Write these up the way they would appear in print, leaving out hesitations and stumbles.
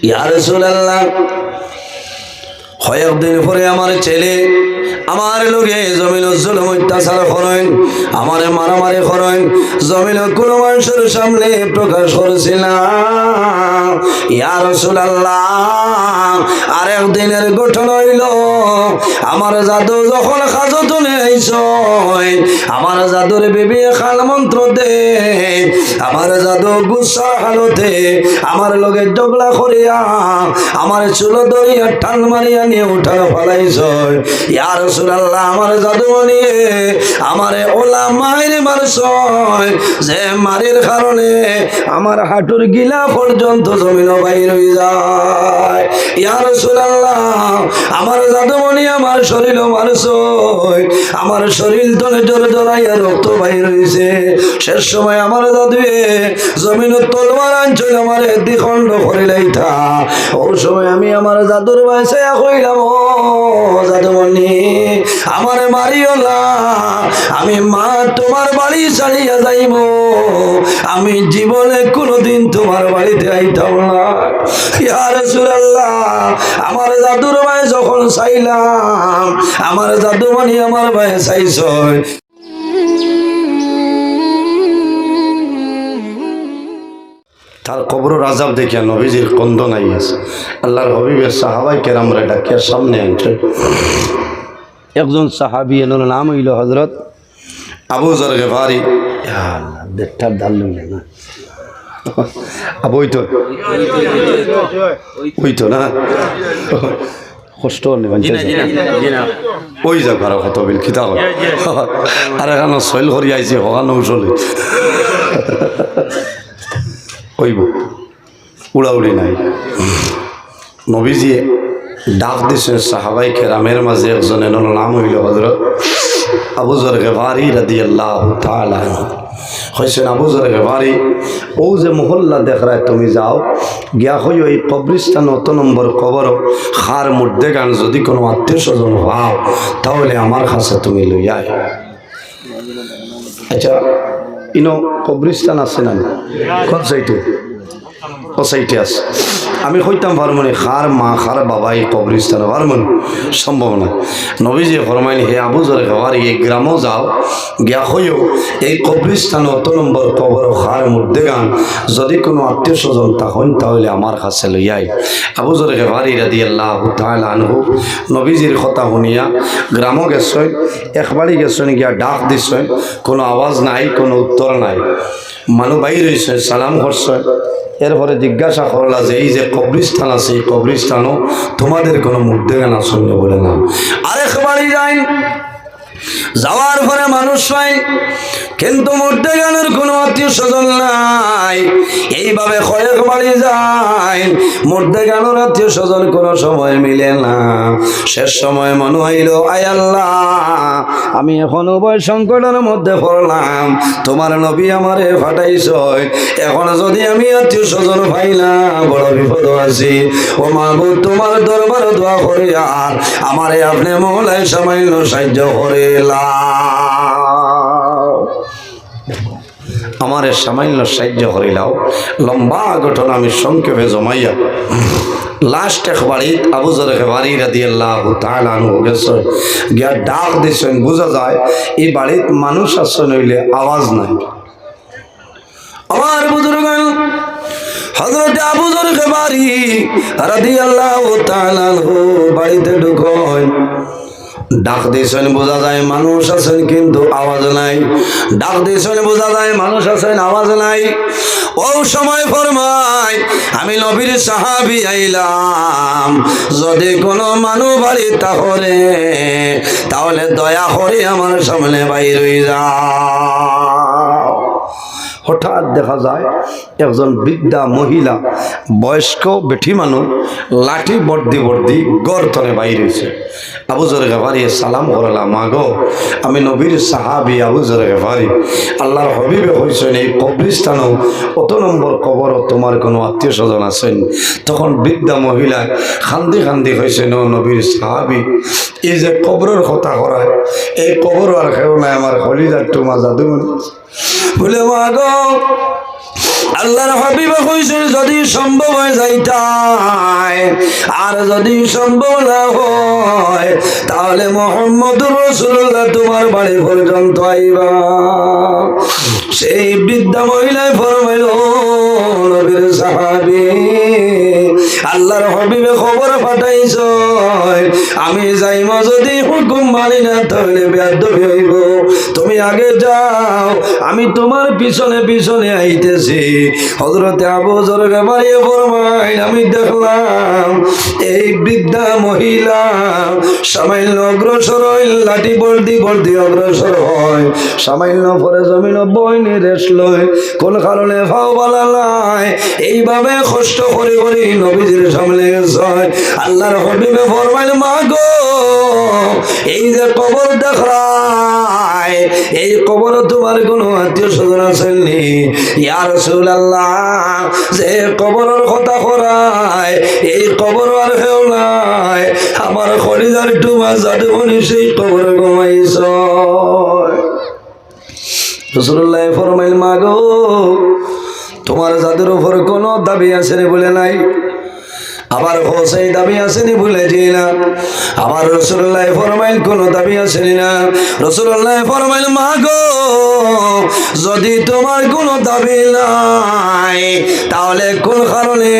ইয়া রাসূলুল্লাহ কয়েকদিন পরে আমার ছেলে আমার লোকে জমিন জুলুম অত্যাচার করেন, আমার মারামারি করেন, জমিন কোন মানুষের সামনে প্রকাশ করেছিল না। ইয়া রাসূলুল্লাহ আরেক দিনের ঘটনা হইল, আমার জাদু যখন হাজতে আইছ, আমার জাদুর বিবি খাল মন্ত্র দে, আমার জাদু গুসা হালতে আমার লগে ঝগড়া করিয়া আমার চুল ধরিয়া টান মারিয়া নিয়ে উঠানো ফেলাইছ। ইয়া রাসূলুল্লাহ আমার জাদু নিয়ে আমারে ওলা মায়ের মারছ, যে মারির কারণে আমার হাঁটুর গিলা পর্যন্ত জমিন বাইর হয়ে যায়। ইয়া রাসূলুল্লাহ আমার জাদু নিয়ে আমার শরীর মারছ, আমার শরীর তলে জোরে জড়াইয়া রক্ত বাইর হয়েছে। শেষ সময় আমার জাদুয়ে জমিন তলবার আঞ্চল আমার দ্বিখণ্ড করে লাইতা। ও সময় আমি আমার জাদুর বাসায় কইলাম, ও জাদুমণি আমার মারিও না, আমি মা তোমার বাড়ি ছাড়িয়া যাইব, আমি জীবনে কোনোদিন তোমার বাড়িতে আইতাম না। ইয়া রাসূলুল্লাহ আমার জাদুর ভাই যখন চাইলাম, আমার জাদুমণি আমার ভাই চাইছ। তার কবরের আযাব দেখিয়া নবীজির কন্দন আইয়াছে। আল্লাহর হাবিবের সাহাবায়ে কেরামরে ডাকিয়া সামনে আনছে। একজন সাহাবী এর নাম হইল হযরত আবু যর গফারি। ইয়া আল্লাহ দেখটা ডাল লইলে না আবুই তো ওই তো না কষ্ট নেবেন ওই যা কারো কত বিল খিতা হয় আর এখানে সইল করি আইছে হওয়া নৌচলে ওইব উড়াউড়ি নাই। নবীজি ডাক দিছেন সাহাবায়ে কেরামের মাঝে, একজনের নাম হইল হযরত আবু যর গফারি রাদিয়াল্লাহু তাআলা আনহু। কইছেন আবু যর গফারি, ও যে মহল্লা দেখরায় তুমি যাও, গিয়া হই ওই কবরস্থান অত নম্বর কবর খার মুর্দে গান যদি কোনো আত্মীয় স্বজন হও তাহলে আমার কাছে তুমি লইয়া আয়। আচ্ছা ইনো কবরস্থান আছে না? কোন সাইটে? ও সাইটে আছে। আমি কইতাম পারমনি খার মা খার বাবা এই কবরস্থান পারমন, সম্ভব না। নবীজি ফরমাইন, হে আবু যর গফারি এই গ্রামও যাও, গিয়া হইও এই কবরস্থান অত নম্বর কবর খার মুর্দে গান যদি কোনো আত্মীয় স্বজন তখন তাহলে আমার কাছে লইয়াই। আবু যর গফারি রাদিয়াল্লাহু তাআলা আনহু নবীজির কথা শুনিয়া গ্রামও গেছেন, একবারই গেছেন, গিয়া ডাক দিছেন, কোনো আওয়াজ নাই, কোনো উত্তর নাই। মানুষ বাইর হয়েছে, সালাম করছে। এরপরে জিজ্ঞাসা করলা যে এই যে কবরস্থান আছে, এই কবরস্থানও তোমাদের কোনো মুর্দে গান আসন্ন বলে না। আরেকবারই যাই, যাওয়ার পরে মানুষ পাই কিন্তু মুর্দে গানের কোনো আত্মীয় স্বজন নাই। এইভাবে কয়েক বাড়ি যায়, মুর্দে গানের আত্মীয় স্বজন কোনো সময় মিলে না। শেষ সময় মনে হইল, আয় আল্লাহ আমি এখন উভয় সংকটের মধ্যে পড়লাম, তোমার নবী আমারে ফাটাইছ, এখন যদি আমি আত্মীয় স্বজন পাই না বড় বিপদ আছি। ও মাহবুব তোমার দরবার দোয়া করি আর আমারে আপনি মওলায় সামান্য সাহায্য করে আমারে সামান্য সাহায্য করিলাও। লম্বা ঘটনা আমি সংক্ষেপে জমাইয়া লাস্ট একবারই আবু যর গফারি রাদিয়াল্লাহু তাআলা আনহু গেছেন, গিয়া ডাক দিছেন। বোঝা যায় এই বাড়িত মানুষ আছে নইলে আওয়াজ নাই। আমার বুজুর্গ হযরত আবু যর গফারি রাদিয়াল্লাহু তাআলা আনহু বাড়িতে ঢুকেন, ডাক দিয়েছেন, বোঝা যায় মানুষ আছেন কিন্তু আওয়াজ নাই। ডাক দিয়েছেন, বোঝা যায় মানুষ আছেন, আওয়াজ নাই। ও সময় ফরমায়, আমি নবীর সাহাবী আইলাম, যদি কোনো মানুষ বাড়ি তাহলে দয়া করে আমার সামনে বাইর হয়ে যাও। হঠাৎ দেখা যায় একজন বৃদ্ধা মহিলা, বয়স্ক বেঠি মানুষ, লাঠি বর্দি বর্দি গর্তনে বাইর হয়েছে। আবু যর গফারি সালাম করলাম, মা গো আমি নবীর সাহাবী আবু যর গফারি, আল্লাহর হাবিবে হয়েছেন এই কবরস্থানেও অত নম্বর কবর তোমার কোনো আত্মীয় স্বজন আছেন? তখন বৃদ্ধা মহিলা খান্দি খান্দি হয়েছেন, ও নবীর সাহাবী, এই যে কবরের কথা করায় এই কবর আর কেউ নাই, আমার কলিজার টুমা জাদুমণি বলে, মা গো আল্লাহর হাবিবে কইছেন যদি সম্ভব হয় যাইতাই, আর যদি সম্ভব না হয় তাহলে মুহাম্মদুর রাসূলুল্লাহ তোমার বাড়ি পর্যন্ত আইবা। সেই বৃদ্ধা মহিলায় ফরমাইল, নবীর সাহাবী আল্লাহর হাবিবে খবর পাঠাইছ, আমি যাইম যদি হুকুম মানি না তাহলে বেয়াদবি হইব, তুমি আগে যাও, আমি তোমার পিছনে পিছনে আইতেছি। হযরতে আবু যরকে মারিয়ে ফরমাইল, আমি দেখলাম এই বৃদ্ধা মহিলা সামান্য অগ্রসর হইল, লাঠি বলদি বলদি অগ্রসর হয়, সামান্য পরে জমিন বইনে রেস্ট লয়, কোন কারণে ফাও বালালায় এইভাবে কষ্ট করে করে নবীজির সামনে গেছে। আল্লাহর হাবিবে ফরমাইল, মা গো, এই যে কবর দেখায়, এই কবর তোমার কোন আত্মীয় স্বজন আসেননি? ইয়া রাসূলুল্লাহ, যে কবরের কথা করায় এই কবর আর কেউ নাই, আমার খলিজার টুমা জাদুমণি সেই কবরে ঘুমাইছ। রাসূলুল্লাহ ফরমাইল, মা গো, তোমার জাদুর উপর কোনো দাবি আছে নি বলে নাই, আবার সেই দাবি আসেনি ভুলেছি না। আবার রাসূলুল্লাহ ফরমাইল, কোন দাবি আসেনি না। রাসূলুল্লাহ ফরমাইল, মা গো, যদি তোমার কোনো দাবি নাই তাহলে কোন কারণে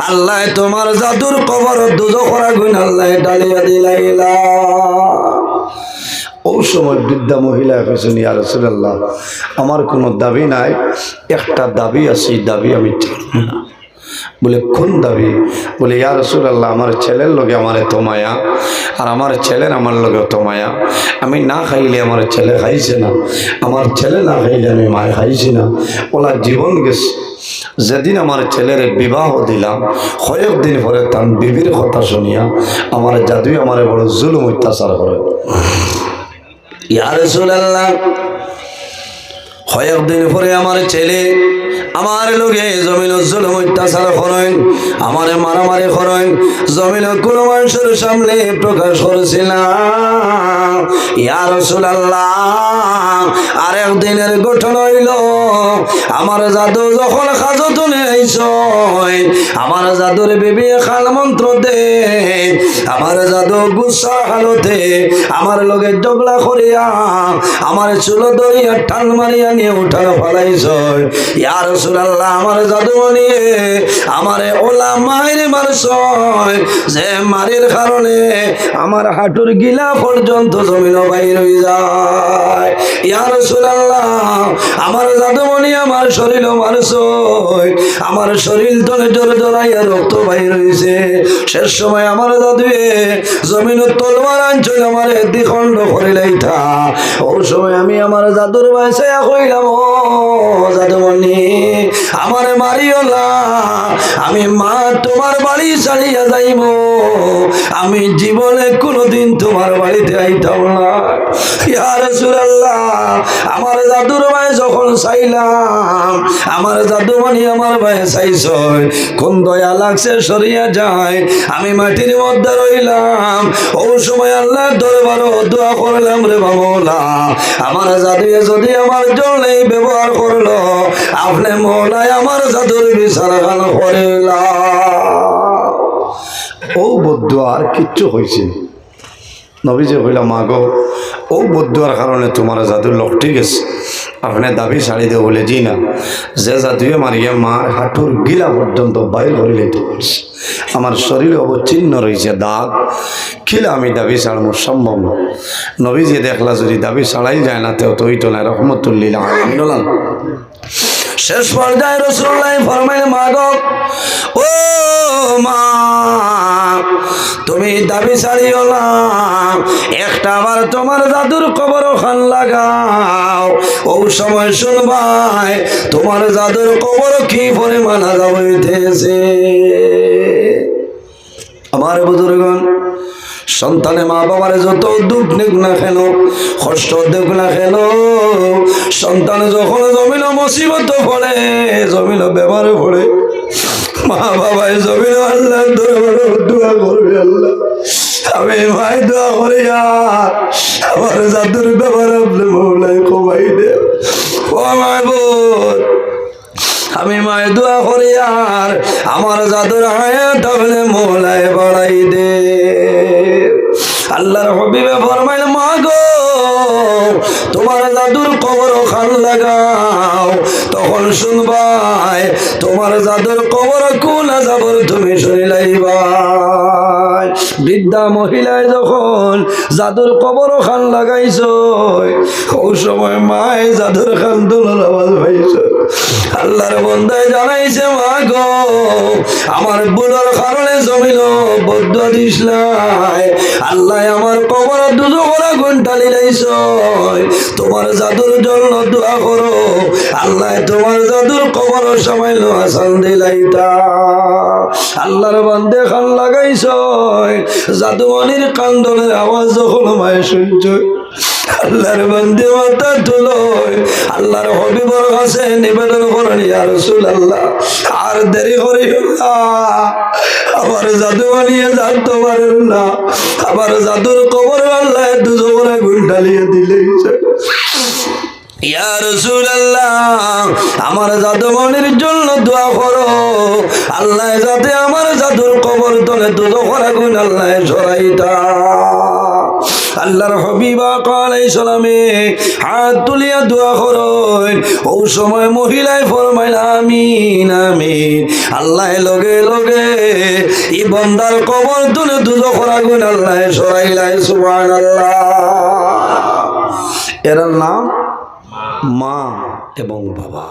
আল্লাহ তোমার জাদুর কবর দুজখের আগুন আল্লাহ ডালিয়া দিলাইলা? ওই সময় বৃদ্ধা মহিলা কেছেন, ইয়া রাসূলুল্লাহ, আমার কোনো দাবি নাই, একটা দাবি আছে, দাবি আমি ছাড়ব না। বলে কোন দাবি? বলে ইয়া রাসূলুল্লাহ, আমার ছেলের লগে আমার এত মায়া, আর আমার ছেলের আমার লগে এত মায়া, আমি না খাইলে আমার ছেলে খাইছে না, আমার ছেলে না খাইলে আমি মায় খাইছি না, ওলা জীবন গেছে। যেদিন আমার ছেলের বিবাহ দিলাম, কয়েকদিন পরে তার বিবির কথা শুনিয়া আমার জাদুই আমার বড় জুলুম অত্যাচার করে। ইয়া রাসূলুল্লাহ, কয়েকদিন পরে আমার ছেলে আমার লোকে জমিন জুলুম অত্যাচার করেন, আমার মারামারি করেন, জমিন কোন মানুষের সামনে প্রকাশ করেছিলাম। ইয়া রাসূলুল্লাহ, আরেক দিনের গঠন হইল, আমার জাদু যখন হাজতনে আইছ, আমার জাদুর বিবি খাল মন্ত্র দে, আমার জাদু গুসা হালতে আমার লগে ঝগড়া করিয়া আমার চুল ধরিয়া টান মারিয়া নিয়ে উঠানো ফেলাইছ। ইয়া রাসূলুল্লাহ, আমার জাদু নিয়ে আমারে ওলা মায়ের মারছ, যে মারির কারণে আমার হাঁটুর গিলা পর্যন্ত জমিন বাইর হয়ে যায়। ইয়া রাসূলুল্লাহ, আমার জাদুমণি আমার শরীর মারছ, আমার শরীর তলে জোরে জড়াইয়া রক্ত বাইর হয়েছে। শেষ সময় আমার জাদুয়ে জমিন তলবার আঞ্চল আমার দ্বিখণ্ড করে লাইতা। ওই সময় আমি আমার জাদুর বাসায় কইলাম, ও জাদুমণি, আমার মারিও না, আমি মা তোমার বাড়ি ছাড়িয়া যাইব, আমি জীবনে কোনোদিন তোমার বাড়িতে আইতাম না। ইয়া রাসূলুল্লাহ, আমার জাদুর ভাই যখন চাইলাম, আমার জাদুমণি আমার ভাই চাইছ, কোন দয়া লাগছে সরিয়া যায়, আমি মাটির মধ্যে রইলাম। ওই সময় আল্লাহ দরবারে দোয়া করলাম, রে মাওলা, আমার জাদুয়ে যদি আমার জন্য ব্যবহার করলো, আপনি মওলায় আমার জাদুর বিচার গান করিলা। ও বদুয়া আর কিচ্ছু হয়েছে। নবীজি কইলা, মা গো, ও বদুয়ার কারণে তোমার জাদু লকটি গেছে, আপনি দাবি ছাড়ি দেব? বলে জি না, যে জাদুয়ে মারিয়ে মার হাঁটুর গিলা পর্যন্ত বাইর করে লইতে পারছে, আমার শরীরে অবচ্ছিন্ন রয়েছে দাগ, খিলা আমি দাবি ছাড়ানো সম্ভব না। নবীজি দেখলা যদি দাবি ছাড়াই যায় না, তেও তো ওইটা নাই, রহমতুল্লিল আলামিন। শেষ পর্যায়ে রাসূলুল্লাহ ফরমাইলেন, মা গো, ও মা, তুমি দাবি ছাড়িও না, একটা আবার তোমার জাদুর কবর খান লাগাও, ও সময় শুনবাই তোমার জাদুর কবর কি পরিমাণ আযাব হইতেছে। আমার বুজুর্গণ, সন্তানে মা বাবার যত দুঃখ দেখ না কেন, কষ্ট দেখ না কেন, সন্তান যখন জমিন মুসিবত পড়ে, জমিন বেমারে পড়ে, মা বাবাই জমিন আল্লাহ দরবারে দোয়া করবে, আল্লাহ আমি ভাই দোয়া করি, আমার জাদুর ব্যাপারে আপনি মওলাই কমাই দে। ও আমার বোন, আমি মায়ের দোয়া করি আর আমার জাদুর হায়াত তাহলে মোলায় বাড়াই দে। আল্লাহর হাবিবে ফরমাইল, মা গো তোমার জাদুর কবর খান লাগাও, তখন শুনবাই তোমার জাদুর কবর কোন আযাবর তুমি শুনিলাইবা। বৃদ্ধা মহিলায় যখন জাদুর কবর খান লাগাইছ, ওই সময় মায় জাদুর খান দুলার আওয়াজ পাইছ। আল্লাহর বন্দায় জানাইছে, মা গো আমার বুলার কারণে জমিল বদুয়া দিস নাই, আল্লাহ আমার কবর দুজোড়া ঘন্টা লিলাইছ, তোমার জাদুর জন্য দোয়া করো, আল্লাহ তোমার জাদুর কবর সময় হাসান দিলাইতা। আল্লাহর বান্দে খান লাগাইছ, জাদুমণির কান্দনের আওয়াজ যখন মায় শুনছ, আল্লাহর বান্দে মাথা তুলয় আল্লাহর হাবিবের কাছে নিবেদন করেন, ইয়া রাসূলুল্লাহ আর দেরি করিও না, আমার জাদু বানিয়ে জানতে পারেন না, আমার জাদুর কবর আল্লাহ দুজোড়া ঘন্টা লিয়ে দিলেইছে। ইয়া রাসূলুল্লাহ আমার জাদুমণির জন্য দোয়া করো, আল্লাহ যাতে আমার জাদুর কবর তলে দুজোড়া গুণ আল্লাহ সরাইতা। আল্লাহর হাবিবা আলাইহিস সালামে হাত তুলিয়া দোয়া করেন, ওই সময় মহিলায় ফরমাইল, আমিন আমিন। আল্লাহ লগে লগে এই বান্দার কবর তুলে দুজোড়া গুণ আল্লাহ সরাইলাই। সুবহানাল্লাহ। এর নাম মা এবং বাবা।